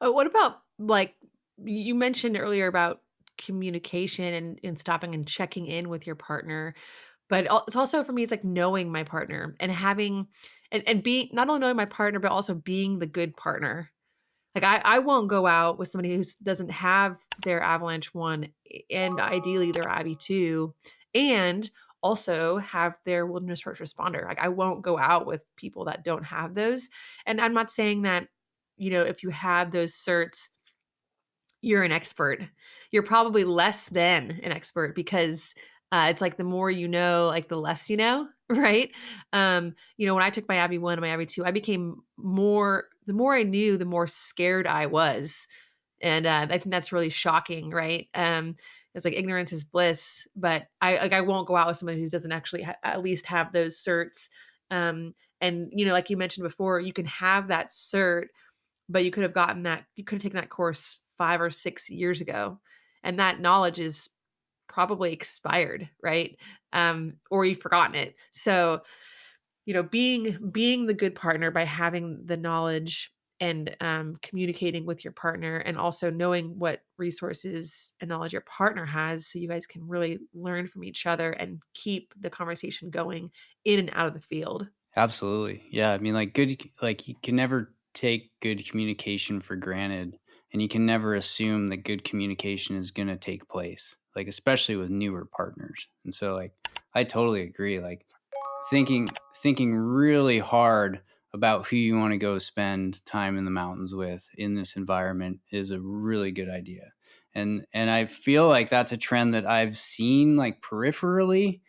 What about like you mentioned earlier about communication and stopping and checking in with your partner, but it's also for me, it's like knowing my partner and having and being not only knowing my partner, but also being the good partner. Like I won't go out with somebody who doesn't have their Avalanche 1 and ideally their Abby 2 and also have their wilderness first responder. Like I won't go out with people that don't have those. And I'm not saying that, if you have those certs, you're an expert. You're probably less than an expert because it's like the more you know, like the less you know, right? When I took my Abby 1 and my Abby 2, I became the more I knew, the more scared I was. And I think that's really shocking, right? It's like ignorance is bliss, but I won't go out with someone who doesn't actually at least have those certs. And like you mentioned before, you can have that cert, but you could have taken that course 5 or 6 years ago, and that knowledge is probably expired, right? Or you've forgotten it. So, being the good partner by having the knowledge and, communicating with your partner and also knowing what resources and knowledge your partner has so you guys can really learn from each other and keep the conversation going in and out of the field. Absolutely. Yeah. I mean, like you can never take good communication for granted, and you can never assume that good communication is going to take place, like, especially with newer partners. And so, like, I totally agree. Like, thinking really hard about who you want to go spend time in the mountains with in this environment is a really good idea. And I feel like that's a trend that I've seen, like, peripherally,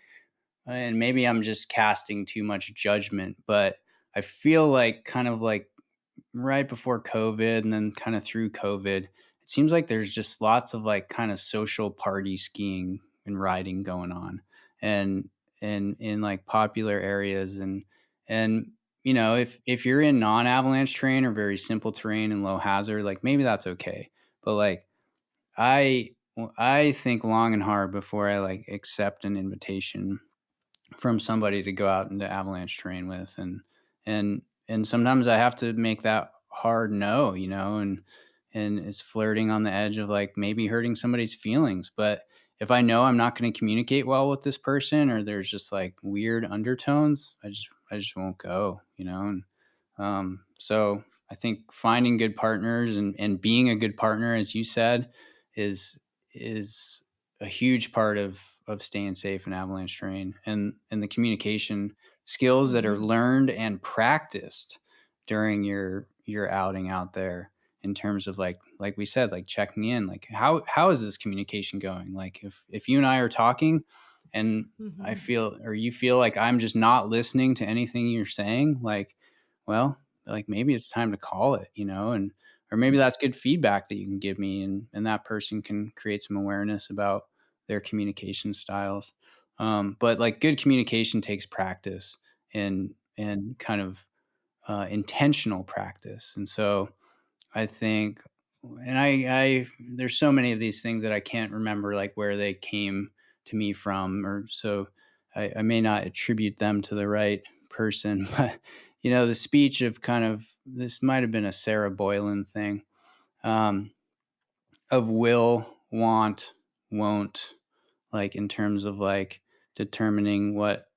and maybe I'm just casting too much judgment, but I feel like, kind of like, right before COVID and then kind of through COVID, it seems like there's just lots of, like, kind of social party skiing and riding going on, and in like popular areas, and if you're in non-avalanche terrain or very simple terrain and low hazard, like, maybe that's okay. But, like, I think long and hard before I, like, accept an invitation from somebody to go out into avalanche terrain with, and sometimes I have to make that hard no, and it's flirting on the edge of, like, maybe hurting somebody's feelings. But if I know I'm not going to communicate well with this person, or there's just, like, weird undertones, I just won't go, and so I think finding good partners and being a good partner, as you said, is is a huge part of staying safe in avalanche terrain, and the communication skills that are Mhm. learned and practiced during your outing out there, in terms of, like we said, like, checking in, like, how is this communication going? Like, if you and I are talking, and I Mhm. feel, or you feel like I'm just not listening to anything you're saying, like, well, like, maybe it's time to call it, and or maybe that's good feedback that you can give me, and that person can create some awareness about their communication styles. But, like, good communication takes practice, and kind of intentional practice. And so I think, and I there's so many of these things that I can't remember, like, where they came to me from, or so I may not attribute them to the right person. But, the speech of, kind of, this might have been a Sarah Boylan thing, um, of will, want, won't, like, in terms of, like, determining what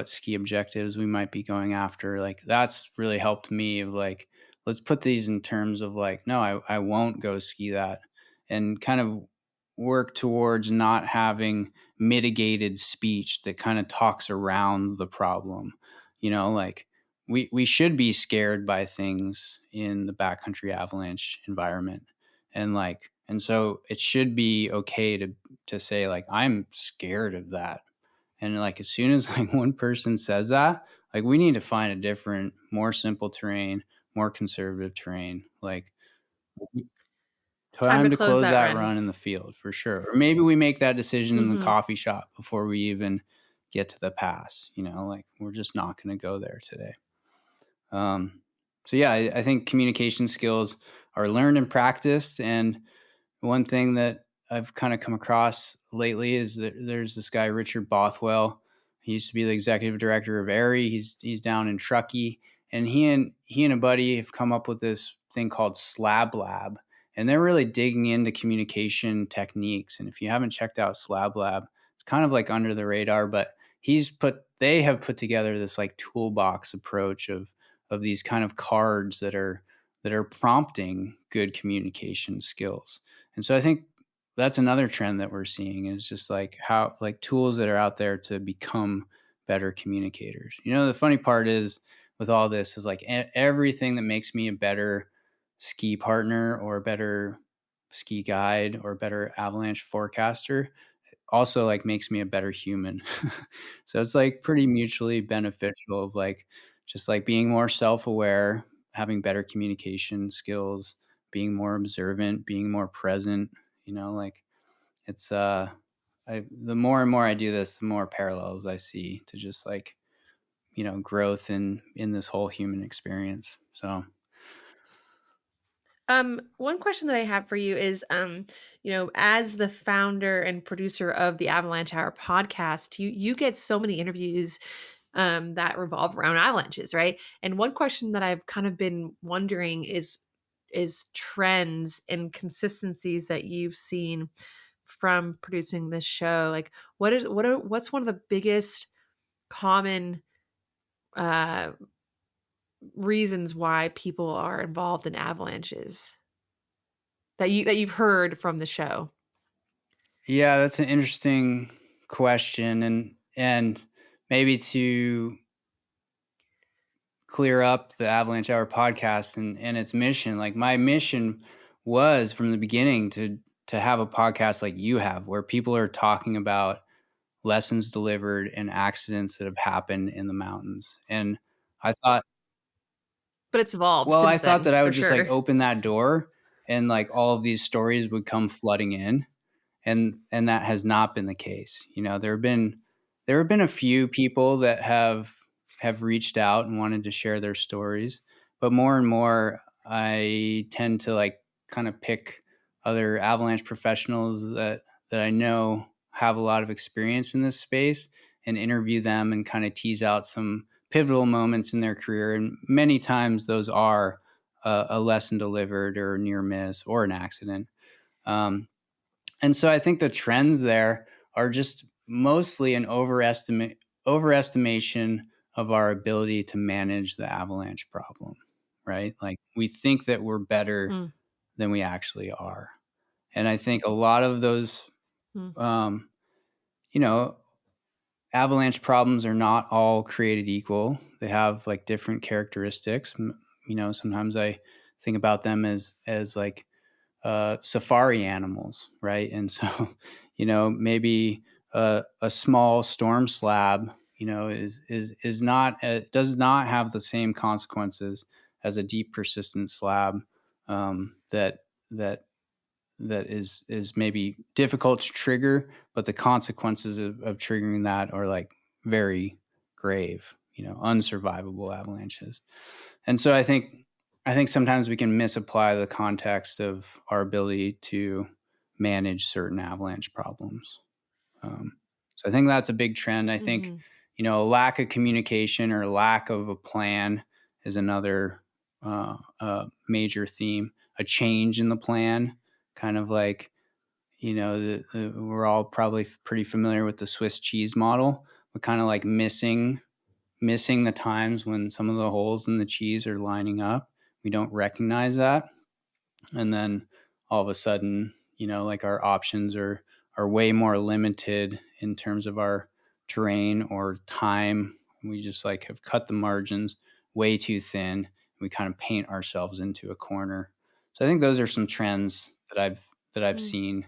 ski objectives we might be going after. Like, that's really helped me, of, like, let's put these in terms of, like, no, I won't go ski that, and kind of work towards not having mitigated speech that kind of talks around the problem. Like, we should be scared by things in the backcountry avalanche environment, and so it should be okay to say, like, I'm scared of that. And, like, as soon as, like, one person says that, like, we need to find a different, more simple terrain, more conservative terrain. Like, Time to time to close close that that run. run in the field for sure. Or maybe we make that decision in the Mhm. coffee shop before we even get to the pass. Like, we're just not going to go there today. Um, so yeah, I think communication skills are learned and practiced. And one thing that I've kind of come across lately is that there's this guy, Richard Bothwell. He used to be the executive director of ARI. He's down in Truckee, and he and a buddy have come up with this thing called Slab Lab. and they're really digging into communication techniques. And if you haven't checked out Slab Lab, it's kind of like under the radar, but they have put together this like toolbox approach of these kind of cards that are prompting good communication skills. And so I think that's another trend that we're seeing is just like how like tools that are out there to become better communicators. The funny part is with all this is like everything that makes me a better ski partner or a better ski guide or a better avalanche forecaster also like makes me a better human. So it's like pretty mutually beneficial of like just like being more self-aware, having better communication skills, being more observant, being more present, like it's the more and more I do this, the more parallels I see to just like, growth in this whole human experience. So One question that I have for you is, as the founder and producer of the Avalanche Hour podcast, you get so many interviews that revolve around avalanches, right? And one question that I've kind of been wondering is trends and consistencies that you've seen from producing this show. Like, what's one of the biggest common uh, reasons why people are involved in avalanches that you've heard from the show? yeah, that's an interesting question, and maybe to clear up the Avalanche Hour podcast and its mission. Like my mission was from the beginning to have a podcast like you have, where people are talking about lessons delivered and accidents that have happened in the mountains. And I thought, But it's evolved well, I since thought then, that I for would just like sure. open that door and like all of these stories would come flooding in, and that has not been the case. There have been a few people that have reached out and wanted to share their stories, but more and more I tend to like kind of pick other avalanche professionals that I know have a lot of experience in this space and interview them and kind of tease out some pivotal moments in their career. And many times those are a lesson delivered or a near miss or an accident. Um, and so I think the trends there are just mostly an overestimation of our ability to manage the avalanche problem, right? Like we think that we're better Mm, than we actually are. And I think a lot of those, mm, um, you know, avalanche problems are not all created equal. They have like different characteristics. Sometimes I think about them as like safari animals, right? And so, maybe a small storm slab, is not does not have the same consequences as a deep persistent slab that that is maybe difficult to trigger, but the consequences of triggering that are like very grave, unsurvivable avalanches. And so I think sometimes we can misapply the context of our ability to manage certain avalanche problems. So I think that's a big trend. I think, mhm, a lack of communication or lack of a plan is another major theme. A change in the plan, kind of like, we're all probably pretty familiar with the Swiss cheese model, but kind of like missing the times when some of the holes in the cheese are lining up. We don't recognize that. And then all of a sudden, like our options are way more limited in terms of our terrain or time. We just like have cut the margins way too thin. We kind of paint ourselves into a corner. So I think those are some trends that I've mm. seen